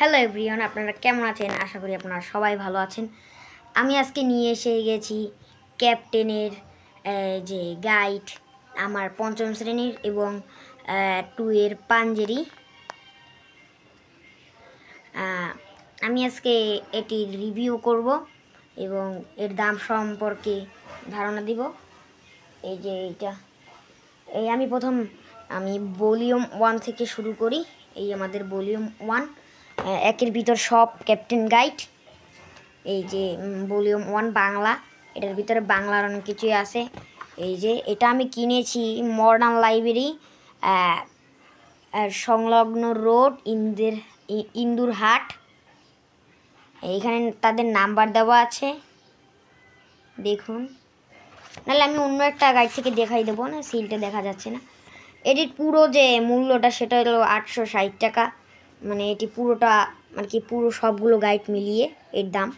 Hello everyone, আপনারা কেমন আছেন? আশা করি আপনারা সবাই ভালো আছেন। আমি আজকে নিয়ে এসে গেছি ক্যাপ্টেনের যে গাইড, আমার পঞ্চম শ্রেণীর এবং 2 এর পাঞ্জেরি। আমি আজকে এটির রিভিউ করব এবং এর দাম সম্পর্কে ধারণা দিব। এই যে আমি ভলিউম 1 থেকে শুরু করি। এই আমাদের ভলিউম 1, একের ভিতর সব ক্যাপ্টেন গাইড। এই যে ভলিউম 1 বাংলা, এটার ভিতরে বাংলার অনেক কিছুই আছে। এই যে এটা আমি কিনেছি মডার্ন লাইব্রেরি সংলগ্ন রোড, ইন্দুর হাট। এইখানে তাদের নাম্বার দেওয়া আছে, দেখুন। নাহলে আমি অন্য একটা গাইড থেকে দেখাই দেবো, না সিলটা দেখা যাচ্ছে না। এটির পুরো যে মূল্যটা সেটা হলো 860 টাকা। মানে এটি পুরোটা পুরো সবগুলো গাইড মিলিয়ে এর দাম।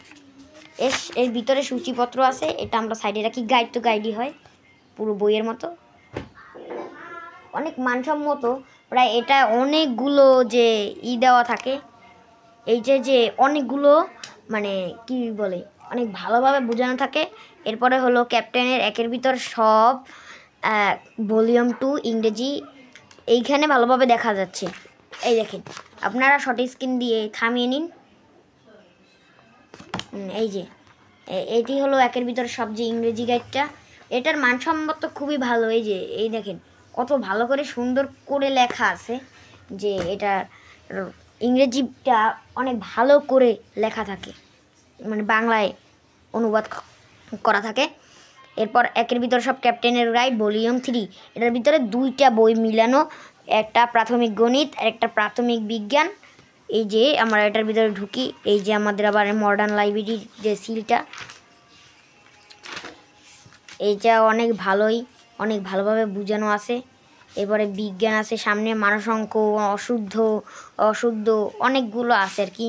এর ভিতরে সূচিপত্র আছে, এটা আমরা সাইডে রাখি। গাইড তো গাইডই হয়, পুরো বইয়ের মতো, অনেক মানসম্মত। প্রায় এটা অনেকগুলো যে দেওয়া থাকে, এই যে অনেকগুলো কি বলে, অনেক ভালোভাবে বোঝানো থাকে। এরপরে হলো ক্যাপ্টেনের একের ভিতর সব ভলিউম 2 ইংরেজি, এইখানে ভালোভাবে দেখা যাচ্ছে। এই দেখেন, আপনারা শর্ট স্ক্রিন দিয়ে থামিয়ে নিন। এই যে এটি হলো একের ভিতর সব যে ইংরেজি গাইডটা। এটার মানসম্মত খুবই ভালো। এই দেখেন কত ভালো করে সুন্দর করে লেখা আছে, যে এটা ইংরেজিটা অনেক ভালো করে লেখা থাকে, বাংলায় অনুবাদ করা থাকে। এরপর একের ভিতর সব ক্যাপ্টেনের গাইড ভলিউম 3, এটার ভিতরে 2টা বই মিলানো, একটা প্রাথমিক গণিত আর একটা প্রাথমিক বিজ্ঞান। এই যে আমরা এটার ভিতরে ঢুকি, এই যে আমাদের আবার মডার্ন লাইব্রেরির যে সিলটা, এইটা অনেক ভালোভাবে বোঝানো আছে। এরপরে বিজ্ঞান আছে সামনে, মানসংখ্য, অশুদ্ধ অনেকগুলো আছে আর কি।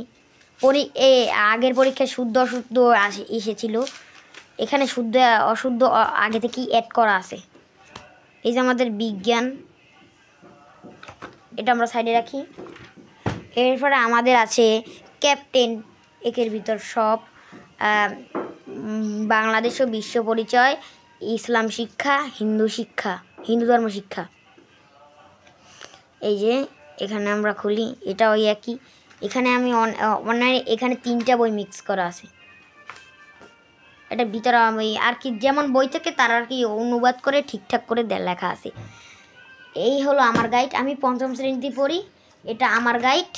আগের পরীক্ষায় শুদ্ধ অশুদ্ধ এসেছিল, এখানে শুদ্ধ অশুদ্ধ আগে থেকেই অ্যাড করা আছে। এই যে আমাদের বিজ্ঞান, এটা আমরা সাইডে রাখি। এরপরে আমাদের আছে ক্যাপ্টেন একের ভিতর সব বাংলাদেশ ও বিশ্ব পরিচয়, ইসলাম শিক্ষা, হিন্দু ধর্ম শিক্ষা। এই যে এখানে আমরা খুলি, এটা ওই একই। এখানে আমি এখানে 3টা বই মিক্স করা আছে। এটার ভিতরে আমি আর কি যেমন বই থেকে তার আর কি অনুবাদ করে ঠিকঠাক করে লেখা আছে। এই হলো আমার গাইড, আমি পঞ্চম শ্রেণীতে পড়ি, এটা আমার গাইড।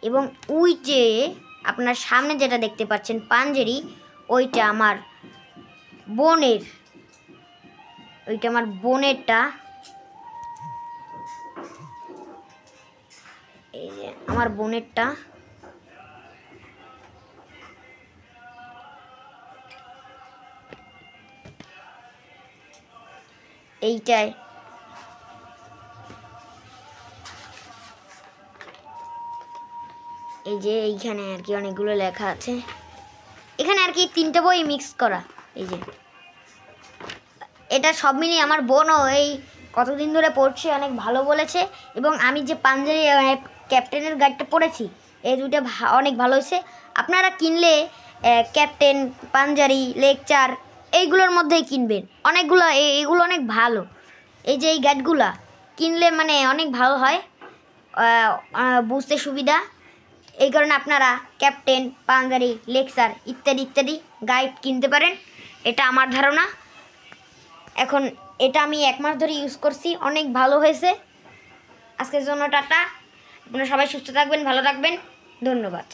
এবং ওই যে আপনার সামনে যেটা দেখতে পাচ্ছেন পাঞ্জেরি, ওইটা আমার বোনেরটা। এই যে আমার বোনেরটা, এইটায় এই যে এইখানে আর কি অনেকগুলো লেখা আছে। এখানে আর কি 3টা বই মিক্স করা। এই যে এটা সব মিলিয়ে আমার বোনও এই কতদিন ধরে পড়ছে, অনেক ভালো বলেছে। এবং আমি যে পাঞ্জেরি ক্যাপ্টেনের গাইডটা পড়েছি, এই দুইটা অনেক ভালো হয়েছে। আপনারা কিনলে ক্যাপ্টেন, পাঞ্জেরি, লেকচার এইগুলোর মধ্যেই কিনবেন। এগুলো অনেক ভালো। এই যে এই গাইডগুলা কিনলে অনেক ভালো হয়, বুঝতে সুবিধা। এই কারণে আপনারা ক্যাপ্টেন, পাঞ্জেরি, লেকচার ইত্যাদি গাইড কিনতে পারেন। এটা আমার ধারণা। এখন এটা আমি 1 মাস ধরে ইউজ করছি, অনেক ভালো হয়েছে। আজকের জন্য টাটা। আপনারা সবাই সুস্থ থাকবেন, ভালো থাকবেন, ধন্যবাদ।